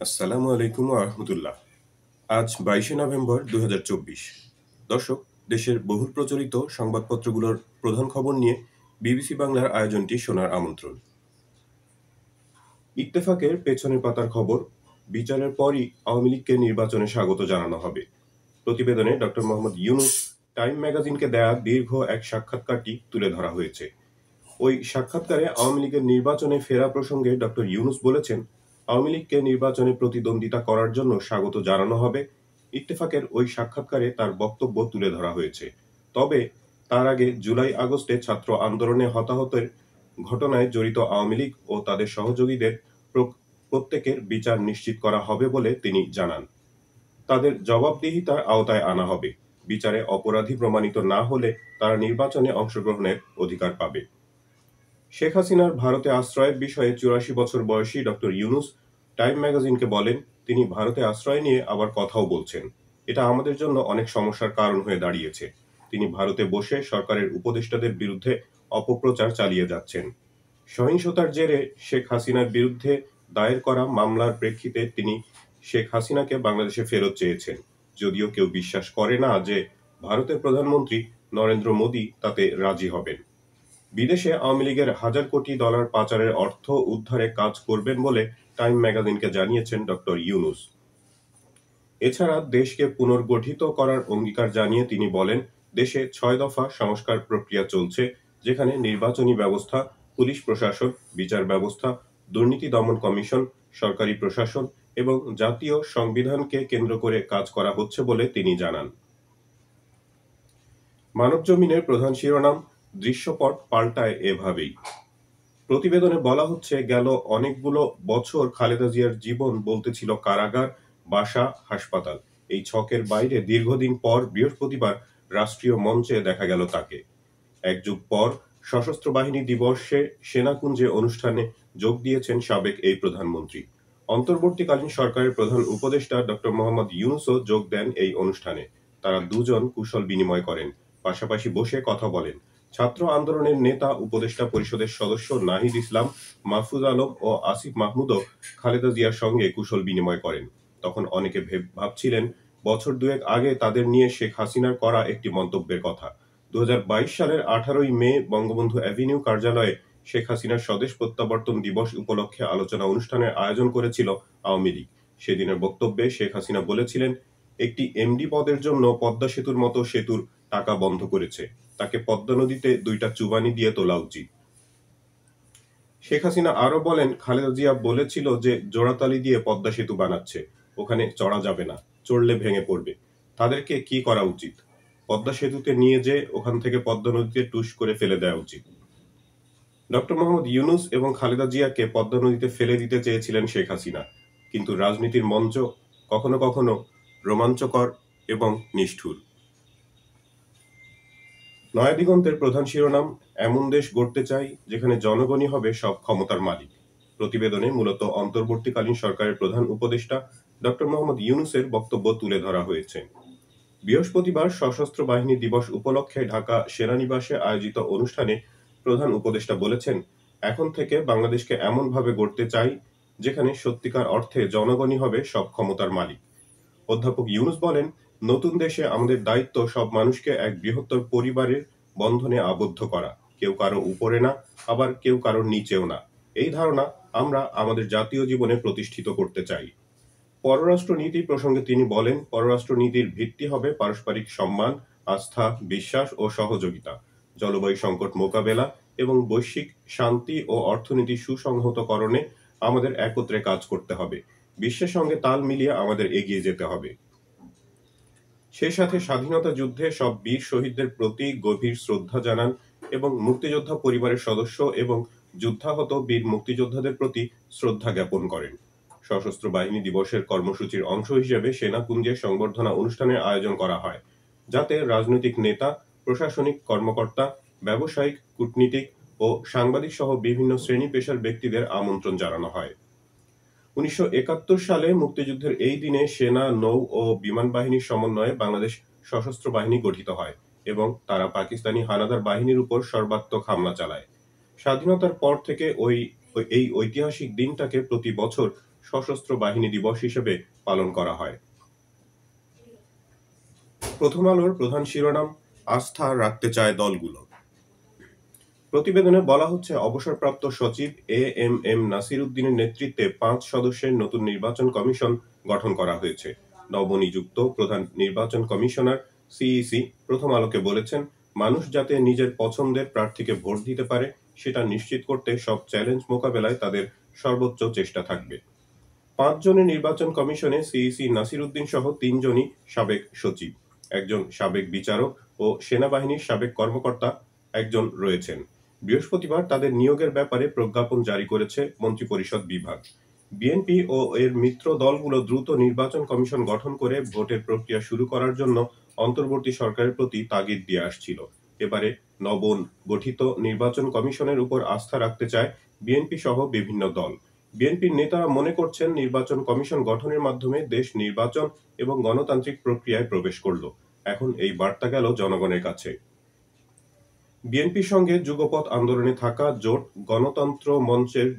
আসসালামু আলাইকুম ওয়া রাহমাতুল্লাহ। আজ ২২শে নভেম্বর ২০২৪। দর্শক, দেশের বহুল প্রচলিত সংবাদপত্রগুলোর প্রধান খবর নিয়ে বিবিসি বাংলার আয়োজনটি শোনার আমন্ত্রণ। ইত্তেফাকের পেছনের পাতার খবর, বিচারের পরই আওয়ামী লীগকে নির্বাচনে স্বাগত জানানো হবে। প্রতিবেদনে ড. মোহাম্মদ ইউনূস টাইম ম্যাগাজিনকে দেয়া দীর্ঘ এক সাক্ষাৎকারটি তুলে ধরা হয়েছে। ওই সাক্ষাৎকারে আওয়ামী লীগের নির্বাচনে ফেরা প্রসঙ্গে ড. ইউনূস বলেছেন, আওয়ামী লীগকে নির্বাচনে প্রতিদ্বন্দ্বিতা করার জন্য স্বাগত জানানো হবে। ইত্তেফাকের ওই সাক্ষাৎকারে তার বক্তব্য তুলে ধরা হয়েছে। তবে তার আগে জুলাই-আগস্টে ছাত্র আন্দোলনে হতাহতের ঘটনায় জড়িত আওয়ামী লীগ ও তাদের সহযোগীদের প্রত্যেকের বিচার নিশ্চিত করা হবে বলে তিনি জানান। তাদের জবাবদিহিতার আওতায় আনা হবে। বিচারে অপরাধী প্রমাণিত না হলে তারা নির্বাচনে অংশগ্রহণের অধিকার পাবে। শেখ হাসিনার ভারতে আশ্রয়ের বিষয়ে ৮৪ বছর বয়সী ড. ইউনূস টাইম ম্যাগাজিনকে বলেন, তিনি ভারতে আশ্রয় নিয়ে আবার কথাও বলছেন। এটা আমাদের জন্য অনেক সমস্যার কারণ হয়ে দাঁড়িয়েছে। তিনি ভারতে বসে সরকারের উপদেষ্টাদের বিরুদ্ধে অপপ্রচার চালিয়ে যাচ্ছেন। সহিংসতার জেরে শেখ হাসিনার বিরুদ্ধে দায়ের করা মামলার প্রেক্ষিতে তিনি শেখ হাসিনাকে বাংলাদেশে ফেরত চেয়েছেন। যদিও কেউ বিশ্বাস করে না যে ভারতের প্রধানমন্ত্রী নরেন্দ্র মোদী তাতে রাজি হবেন। বিদেশে আওয়ামী লীগের হাজার কোটি ডলার পাচারের অর্থ উদ্ধারে কাজ করবেন বলে টাইম ম্যাগাজিনকে জানিয়েছেন ড. ইউনূস। এছাড়া দেশকে পুনর্গঠিত করার অঙ্গীকার জানিয়ে তিনি বলেন, দেশে ৬ দফা সংস্কার প্রক্রিয়া চলছে, যেখানে নির্বাচনী ব্যবস্থা, পুলিশ প্রশাসন, বিচার ব্যবস্থা, দুর্নীতি দমন কমিশন, সরকারি প্রশাসন এবং জাতীয় সংবিধানকে কেন্দ্র করে কাজ করা হচ্ছে বলে তিনি জানান। মানবজমিনের প্রধান শিরোনাম, দৃশ্যপট পাল্টায় এভাবেই। প্রতিবেদনে বলা হচ্ছে, গেল অনেকগুলো বছর খালেদা জিয়ার জীবন বলতে ছিল কারাগার, বাসা, হাসপাতাল। এই ছকের বাইরে দীর্ঘদিন পর বৃহস্পতিবার রাষ্ট্রীয় মঞ্চে দেখা গেল তাকে। এক যুগ পর সশস্ত্র বাহিনী দিবসে সেনাকুঞ্জে অনুষ্ঠানে যোগ দিয়েছেন সাবেক এই প্রধানমন্ত্রী। অন্তর্বর্তীকালীন সরকারের প্রধান উপদেষ্টা ড. মোহাম্মদ ইউনূসও যোগ দেন এই অনুষ্ঠানে। তারা দুজন কুশল বিনিময় করেন, পাশাপাশি বসে কথা বলেন। ছাত্র আন্দোলনের নেতা উপদেষ্টা পরিষদের সদস্য নাহিদ ইসলাম, মাহফুজ আলম ও আসিফ মাহমুদও খালেদা জিয়ার সঙ্গে কুশল বিনিময় করেন। তখন অনেকে ভাবছিলেন বছর দুয়েক আগে তাদের নিয়ে শেখ হাসিনার করা একটি মন্তব্যের কথা। ২০২২ সালের ১৮ই মে বঙ্গবন্ধু অ্যাভিনিউ কার্যালয়ে শেখ হাসিনার স্বদেশ প্রত্যাবর্তন দিবস উপলক্ষে আলোচনা অনুষ্ঠানের আয়োজন করেছিল আওয়ামী লীগ। সেদিনের বক্তব্যে শেখ হাসিনা বলেছিলেন, একটি এমডি পদের জন্য পদ্মা সেতুর মতো সেতুর টাকা বন্ধ করেছে, তাকে পদ্মা নদীতে ২টা চুবানি দিয়ে তোলা উচিত। শেখ হাসিনা আরো বলেন, খালেদা জিয়া বলেছিল যে জোড়াতালি দিয়ে পদ্মা সেতু বানাচ্ছে, ওখানে চড়া যাবে না, চড়লে ভেঙে পড়বে। তাদেরকে কি করা উচিত? পদ্মা সেতুতে নিয়ে যে ওখান থেকে পদ্মা নদীতে টুস করে ফেলে দেওয়া উচিত। ড. মোহাম্মদ ইউনূস এবং খালেদা জিয়াকে পদ্মা নদীতে ফেলে দিতে চেয়েছিলেন শেখ হাসিনা, কিন্তু রাজনীতির মঞ্চ কখনো কখনো রোমাঞ্চকর এবং নিষ্ঠুর। নয়াদিগন্তের প্রধান শিরোনাম, এমন দেশ গড়তে চাই যেখানে জনগণই হবে সব ক্ষমতার মালিক। প্রতিবেদনে মূলত অন্তর্বর্তীকালীন সরকারের প্রধান উপদেষ্টা ড. মোহাম্মদ ইউনূসের বক্তব্য তুলে ধরা হয়েছে। বৃহস্পতিবার সশস্ত্র বাহিনী দিবস উপলক্ষে ঢাকা সেনানিবাসে আয়োজিত অনুষ্ঠানে প্রধান উপদেষ্টা বলেছেন, এখন থেকে বাংলাদেশকে এমনভাবে গড়তে চাই যেখানে সত্যিকার অর্থে জনগণই হবে সব ক্ষমতার মালিক। অধ্যাপক ইউনূস বলেন, নতুন দেশে আমাদের দায়িত্ব সব মানুষকে এক বৃহত্তর পরিবারের বন্ধনে আবদ্ধ করা, কেউ কারো উপরে না, আবার কেউ কারোর নিচেও না। এই ধারণা আমরা আমাদের জাতীয় জীবনে প্রতিষ্ঠিত করতে চাই। পররাষ্ট্র নীতি প্রসঙ্গে তিনি বলেন, পররাষ্ট্র নীতির ভিত্তি হবে পারস্পরিক সম্মান, আস্থা, বিশ্বাস ও সহযোগিতা। জলবায়ু সংকট মোকাবেলা এবং বৈশ্বিক শান্তি ও অর্থনীতি সুসংহতকরণে আমাদের একত্রে কাজ করতে হবে। বিশ্বের সঙ্গে তাল মিলিয়ে আমাদের এগিয়ে যেতে হবে। সেই সাথে স্বাধীনতা যুদ্ধে সব বীর শহীদদের প্রতি গভীর শ্রদ্ধা জানান এবং মুক্তিযোদ্ধা পরিবারের সদস্য এবং যুদ্ধাহত বীর মুক্তিযোদ্ধাদের প্রতি শ্রদ্ধা জ্ঞাপন করেন। সশস্ত্র বাহিনী দিবসের কর্মসূচির অংশ হিসেবে সেনাকুঞ্জে সংবর্ধনা অনুষ্ঠানের আয়োজন করা হয়, যাতে রাজনৈতিক নেতা, প্রশাসনিক কর্মকর্তা, ব্যবসায়িক, কূটনীতিক ও সাংবাদিক সহ বিভিন্ন শ্রেণী পেশার ব্যক্তিদের আমন্ত্রণ জানানো হয়। ১৯৭১ সালে মুক্তিযুদ্ধের এই দিনে সেনা, নৌ ও বিমান বাহিনীর সমন্বয়ে বাংলাদেশ সশস্ত্র বাহিনী গঠিত হয় এবং তারা পাকিস্তানি হানাদার বাহিনীর উপর সর্বাত্মক হামলা চালায়। স্বাধীনতার পর থেকে এই ঐতিহাসিক দিনটাকে প্রতি বছর সশস্ত্র বাহিনী দিবস হিসেবে পালন করা হয়। প্রথম আলোর প্রধান শিরোনাম, আস্থা রাখতে চায় দলগুলো। প্রতিবেদনে বলা হচ্ছে, অবসরপ্রাপ্ত সচিব এএমএম নাসির উদ্দিনের নেতৃত্বে 5 সদস্যের নতুন নির্বাচন কমিশন গঠন করা হয়েছে। নবনিযুক্ত প্রধান নির্বাচন কমিশনার সিইসি প্রথম আলোকে বলেছেন, মানুষ যাতে নিজের পছন্দের প্রার্থীকে ভোট দিতে পারে সেটা নিশ্চিত করতে সব চ্যালেঞ্জ মোকাবেলায় তাদের সর্বোচ্চ চেষ্টা থাকবে। 5 জনের নির্বাচন কমিশনে সিইসি নাসির উদ্দিন সহ 3 জনই সাবেক সচিব, একজন সাবেক বিচারক ও সেনাবাহিনীর সাবেক কর্মকর্তা একজন রয়েছেন। বৃহস্পতিবার তাদের নিয়োগের ব্যাপারে প্রজ্ঞাপন জারি করেছে মন্ত্রিপরিষদ বিভাগ। বিএনপি ও এর মিত্র দলগুলো দ্রুত নির্বাচন কমিশন গঠন করে ভোটের প্রক্রিয়া শুরু করার জন্য অন্তর্বর্তী সরকারের প্রতি তাগিদ দিয়ে আসছিল। এবারে নবগঠিত নির্বাচন কমিশনের উপর আস্থা রাখতে চায় বিএনপি সহ বিভিন্ন দল। বিএনপির নেতারা মনে করছেন, নির্বাচন কমিশন গঠনের মাধ্যমে দেশ নির্বাচন এবং গণতান্ত্রিক প্রক্রিয়ায় প্রবেশ করল। এখন এই বার্তা গেল জনগণের কাছে। বিএনপির সঙ্গে যুগপৎ আন্দোলনে থাকা জোট গণতন্ত্র মঞ্চের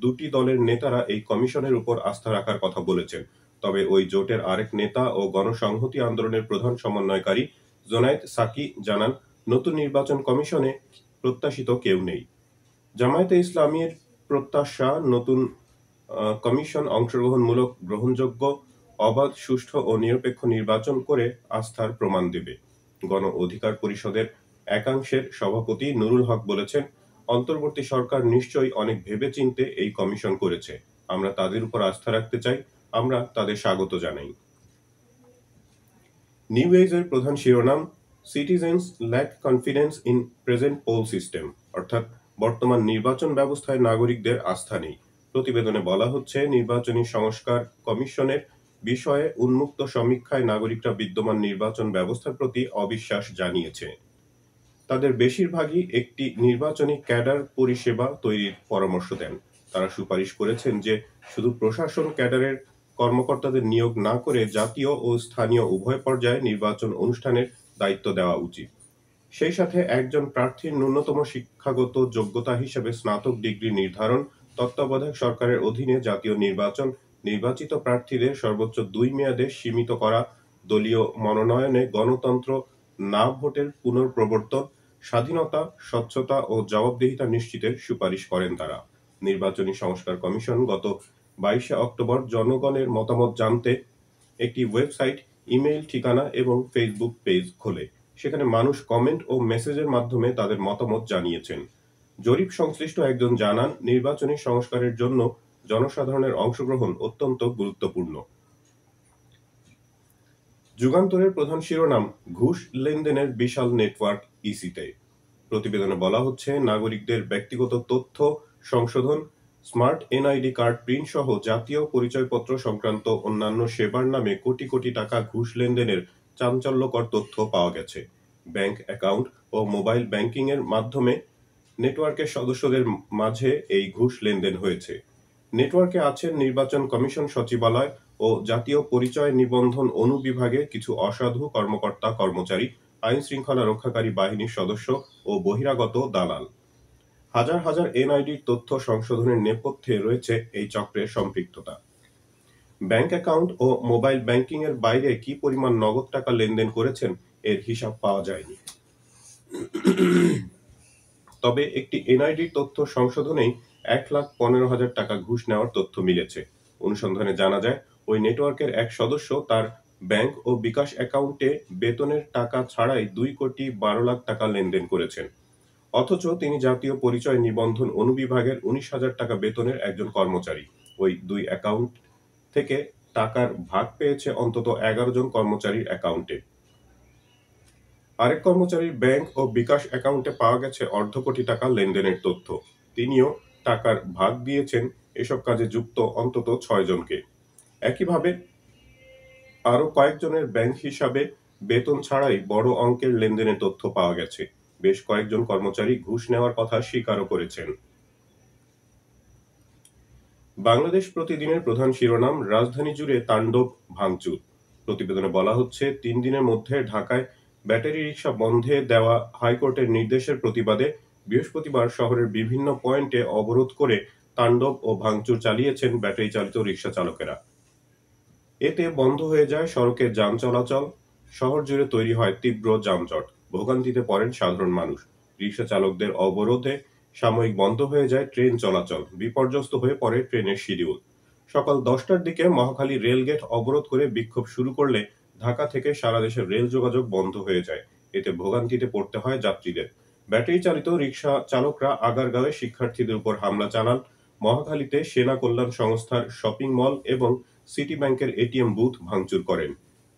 2টি দলের নেতারা এই কমিশনের উপর আস্থা রাখার কথা বলেছেন। তবে ওই জোটের আরেক নেতা ও গণসংহতি আন্দোলনের প্রধান সমন্বয়কারী জোনায়েদ সাকি জানান, নতুন নির্বাচন কমিশনে প্রত্যাশিত কেউ নেই। জামায়াতে ইসলামীর প্রত্যাশা, নতুন কমিশন অংশগ্রহণমূলক, গ্রহণযোগ্য, অবাধ, সুষ্ঠু ও নিরপেক্ষ নির্বাচন করে আস্থার প্রমাণ দেবে। গণ অধিকার পরিষদের একাংশের সভাপতি নুরুল হক বলেছেন, অন্তর্বর্তী সরকার নিশ্চয়ই অনেক ভেবেচিন্তে এই কমিশন করেছে। আমরা তাদের উপর আস্থা রাখতে চাই, আমরা তাদের স্বাগত জানাই। নিউ এজের প্রধান শিরোনাম, citizens lack confidence in present poll system, অর্থাৎ বর্তমান নির্বাচন ব্যবস্থায় নাগরিকদের আস্থা নেই। প্রতিবেদনে বলা হচ্ছে, নির্বাচনী সংস্কার কমিশনের বিষয়ে উন্মুক্ত সমীক্ষায় নাগরিকরা বিদ্যমান নির্বাচন ব্যবস্থার প্রতি অবিশ্বাস জানিয়েছে। তাদের বেশিরভাগই একটি নির্বাচনী ক্যাডার পরিষেবা তৈরির পরামর্শ দেন। তারা সুপারিশ করেছেন যে শুধু প্রশাসন ক্যাডারের কর্মকর্তাদের নিয়োগ না করে জাতীয় ও স্থানীয় উভয় পর্যায়ে নির্বাচন অনুষ্ঠানের দায়িত্ব দেওয়া উচিত। সেই সাথে একজন প্রার্থীর ন্যূনতম শিক্ষাগত যোগ্যতা হিসেবে স্নাতক ডিগ্রি নির্ধারণ, তত্ত্বাবধায়ক সরকারের অধীনে জাতীয় নির্বাচন, নির্বাচিত প্রার্থীদের সর্বোচ্চ 2 মেয়াদে সীমিত করা, দলীয় মনোনয়নে গণতন্ত্র না ভোটের পুনঃপ্রবর্তন, স্বাধীনতা, স্বচ্ছতা ও জবাবদিহিতা নিশ্চিতের সুপারিশ করেন তারা। নির্বাচনী সংস্কার কমিশন গত 22 অক্টোবর জনগণের মতামত জানতে একটি ওয়েবসাইট, ইমেইল ঠিকানা এবং ফেসবুক পেজ খোলে। সেখানে মানুষ কমেন্ট ও মেসেজের মাধ্যমে তাদের মতামত জানিয়েছেন। জরিপ সংশ্লিষ্ট একজন জানান, নির্বাচনী সংস্কারের জন্য জনসাধারণের অংশগ্রহণ অত্যন্ত গুরুত্বপূর্ণ। যুগান্তরের প্রধান শিরোনাম, ঘুষ লেনদেনের বিশাল নেটওয়ার্ক ইসিতে। প্রতিবেদনে বলা হচ্ছে, নাগরিকদের ব্যক্তিগত তথ্য সংশোধন, স্মার্ট এনআইডি কার্ড প্রিন্ট সহ জাতীয় পরিচয়পত্র সংক্রান্ত অন্যান্য সেবার নামে কোটি কোটি টাকা ঘুষ লেনদেনের চাঞ্চল্যকর তথ্য পাওয়া গেছে। ব্যাংক অ্যাকাউন্ট ও মোবাইল ব্যাংকিং এর মাধ্যমে নেটওয়ার্কের সদস্যদের মাঝে এই ঘুষ লেনদেন হয়েছে। নেটওয়ার্কে আছেন নির্বাচন কমিশন সচিবালয় ও জাতীয় পরিচয় নিবন্ধন অনুবিভাগের কিছু অসাধু কর্মকর্তা কর্মচারী, আইন শৃঙ্খলা রক্ষাকারী বাহিনীর সদস্য ও বহিরাগত দালাল। হাজার হাজার এনআইডির তথ্য সংশোধনের নেপথ্যে রয়েছে এই চক্রের সম্পৃক্ততা। ব্যাংক অ্যাকাউন্ট ও মোবাইল ব্যাংকিং এর বাইরে কি পরিমাণ নগদ টাকা লেনদেন করেছেন এর হিসাব পাওয়া যায়নি। তবে একটি এনআইডির তথ্য সংশোধনেই 1,15,000 টাকা ঘুষ নেওয়ার তথ্য মিলেছে। অনুসন্ধানে জানা যায়, ওই নেটওয়ার্কের এক সদস্য তার ব্যাংক ও বিকাশ অ্যাকাউন্টে বেতনের টাকা ছাড়াই 2,12,00,000 টাকা লেনদেন করেছেন। অথচ তিনি জাতীয় পরিচয় নিবন্ধন অনুবিভাগের 19,000 টাকা বেতনের একজন কর্মচারী। ওই 2 অ্যাকাউন্ট থেকে টাকার ভাগ পেয়েছে অন্তত 11 জন কর্মচারীর অ্যাকাউন্টে। আরেক কর্মচারীর ব্যাংক ও বিকাশ অ্যাকাউন্টে পাওয়া গেছে অর্ধ কোটি টাকা লেনদেনের তথ্য। তিনিও টাকার ভাগ দিয়েছেন এসব কাজে যুক্ত অন্তত 6 জনকে। একইভাবে আরো কয়েকজনের ব্যাংক হিসাবে বেতন ছাড়াই বড় অঙ্কের লেনদেনের তথ্য পাওয়া গেছে। বেশ কয়েকজন কর্মচারী ঘুষ নেওয়ার কথা স্বীকারও করেছেন। বাংলাদেশ প্রতিদিনের প্রধান শিরোনাম, রাজধানী জুড়ে তাণ্ডব ভাঙচুর। প্রতিবেদনে বলা হচ্ছে, 3 দিনের মধ্যে ঢাকায় ব্যাটারি রিকশা বন্ধে দেওয়া হাইকোর্টের নির্দেশের প্রতিবাদে বৃহস্পতিবার শহরের বিভিন্ন পয়েন্টে অবরোধ করে তাণ্ডব ও ভাঙচুর চালিয়েছেন ব্যাটারি চালিত রিকশা চালকেরা। এতে বন্ধ হয়ে যায় সড়কের যান চলাচল, শহর জুড়ে তৈরি হয় তীব্র যানজট, ভোগান্তিতে পড়েন সাধারণ মানুষ। রিকশা চালকদের অবরোধে সাময়িক বন্ধ হয়ে যায় ট্রেন চলাচল, বিপর্যস্ত হয়ে পড়ে ট্রেনের শিডিউল। সকাল 10টার দিকে মহাখালী রেলগেট অবরোধ করে বিক্ষোভ শুরু করলে ঢাকা থেকে সারা দেশের রেল যোগাযোগ বন্ধ হয়ে যায়। এতে ভোগান্তিতে পড়তে হয় যাত্রীদের। ব্যাটারি চালিত রিকশা চালকরা আগারগাঁওয়ে শিক্ষার্থীদের উপর হামলা চালান। মহাখালীতে সেনা কল্যাণ সংস্থার শপিং মল এবং সিটি ব্যাংকের এটিএম বুথ ভাঙচুর করেন।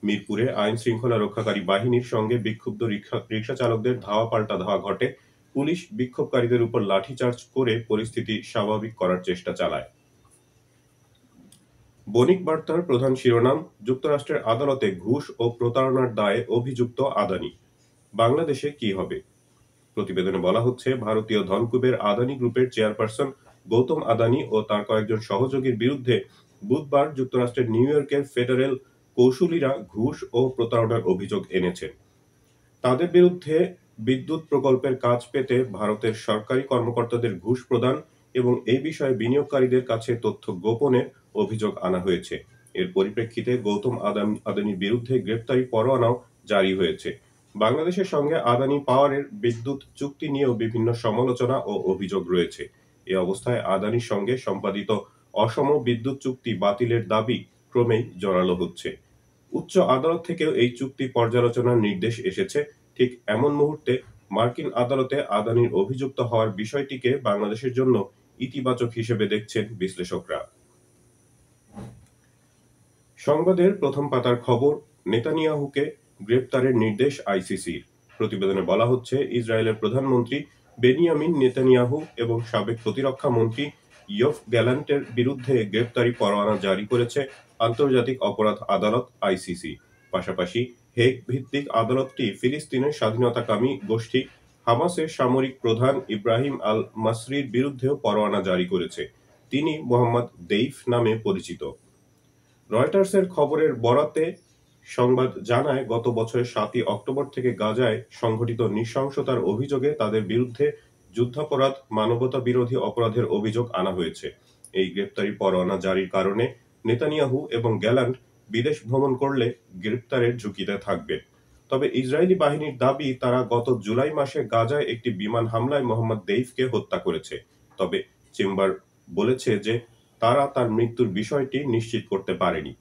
মিরপুরে আইন শৃঙ্খলা রক্ষাকারী বাহিনীর সঙ্গে বিক্ষুব্ধ রিকশা চালকদের ধাওয়া পাল্টা ধাওয়া ঘটে। পুলিশ বিক্ষোভকারীদের উপর লাঠিচার্জ করে পরিস্থিতি স্বাভাবিক করার চেষ্টা চালায়। বণিক বার্তার প্রধান শিরোনাম, যুক্তরাষ্ট্রের আদালতে ঘুষ ও প্রতারণার দায়ে অভিযুক্ত আদানি। বাংলাদেশে কি হবে? প্রতিবেদনে বলা হচ্ছে, ভারতীয় ধনকুবের আদানি গ্রুপের চেয়ারপারসন গৌতম আদানি ও তার কয়েকজন সহযোগীর বিরুদ্ধে বুধবার যুক্তরাষ্ট্রের নিউ ইয়র্কের ফেডারেল কৌঁসুলিরা ঘুষ ও প্রতারণার অভিযোগ এনেছেন। তাদের বিরুদ্ধে বিদ্যুৎ প্রকল্পের কাজ পেতে ভারতের সরকারি কর্মকর্তাদের ঘুষ প্রদান এবং এই বিষয়ে বিনিয়োগকারীদের কাছে তথ্য গোপনের অভিযোগ আনা হয়েছে। এর পরিপ্রেক্ষিতে গৌতম আদানির বিরুদ্ধে গ্রেপ্তারি পরোয়ানাও জারি হয়েছে। বাংলাদেশের সঙ্গে আদানি পাওয়ারের বিদ্যুৎ চুক্তি নিয়েও বিভিন্ন সমালোচনা ও অভিযোগ রয়েছে। এ অবস্থায় আদানির সঙ্গে সম্পাদিত অসম বিদ্যুৎ চুক্তি বাতিলের দাবি ক্রমেই জোরালো হচ্ছে। উচ্চ আদালত থেকেও এই চুক্তি পর্যালোচনার নির্দেশ এসেছে। ঠিক এমন মুহূর্তে মার্কিন আদালতে আদানির অভিযুক্ত হওয়ার বিষয়টিকে বাংলাদেশের জন্য ইতিবাচক হিসেবে দেখছেন বিশ্লেষকরা। সংবাদের প্রথম পাতার খবর, নেতানিয়াহুকে গ্রেপ্তারের নির্দেশ আইসিসির। প্রতিবেদনে বলা হচ্ছে, ইসরায়েলের প্রধানমন্ত্রী বেনিয়ামিন নেতানিয়াহু এবং সাবেক প্রতিরক্ষা মন্ত্রী ইয়োভ গ্যালান্টের বিরুদ্ধে গ্রেপ্তারি পরোয়ানা জারি করেছে আন্তর্জাতিক অপরাধ আদালত আইসিসি। পাশাপাশি হেগ ভিত্তিক আদালতটি ফিলিস্তিনের স্বাধীনতাকামী গোষ্ঠী হামাসের সামরিক প্রধান ইব্রাহিম আল মাসরির বিরুদ্ধেও পরোয়ানা জারি করেছে। তিনি মোহাম্মদ দেইফ নামে পরিচিত। রয়টার্সের খবরের বরাতে সংবাদ জানায়, গত বছরের ৭ই অক্টোবর থেকে গাজায় সংঘটিত নৃশংসতার অভিযোগে তাদের বিরুদ্ধে যুদ্ধাপরাধ, মানবতা বিরোধী অপরাধের অভিযোগ আনা হয়েছে। এই গ্রেপ্তারি পরোয়ানা জারির কারণে নেতানিয়াহু এবং গ্যালান্ট বিদেশ ভ্রমণ করলে গ্রেপ্তারের ঝুঁকিতে থাকবে। তবে ইসরায়েলি বাহিনীর দাবি, তারা গত জুলাই মাসে গাজায় একটি বিমান হামলায় মোহাম্মদ দেইফকে হত্যা করেছে। তবে চেম্বার বলেছে যে তারা তার মৃত্যুর বিষয়টি নিশ্চিত করতে পারেনি।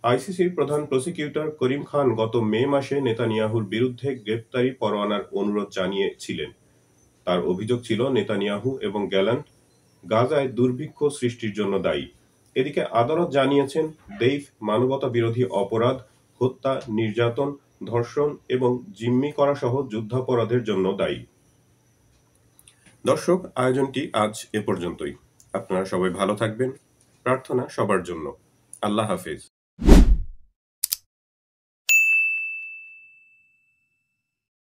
আইসিসির প্রধান প্রসিকিউটর করিম খান গত মে মাসে নেতানিয়াহুর বিরুদ্ধে গ্রেপ্তারি পরোয়ানার অনুরোধ জানিয়েছিলেন। তার অভিযোগ ছিল, নেতানিয়াহু এবং গ্যালান্ট গাজায় দুর্ভিক্ষ সৃষ্টির জন্য দায়ী। এদিকে আদালত জানিয়েছেন, দেইফ মানবতা বিরোধী অপরাধ, হত্যা, নির্যাতন, ধর্ষণ এবং জিম্মি করা সহ যুদ্ধাপরাধের জন্য দায়ী। দর্শক, আয়োজনটি আজ এ পর্যন্তই। আপনারা সবাই ভালো থাকবেন। প্রার্থনা সবার জন্য। আল্লাহ হাফেজ।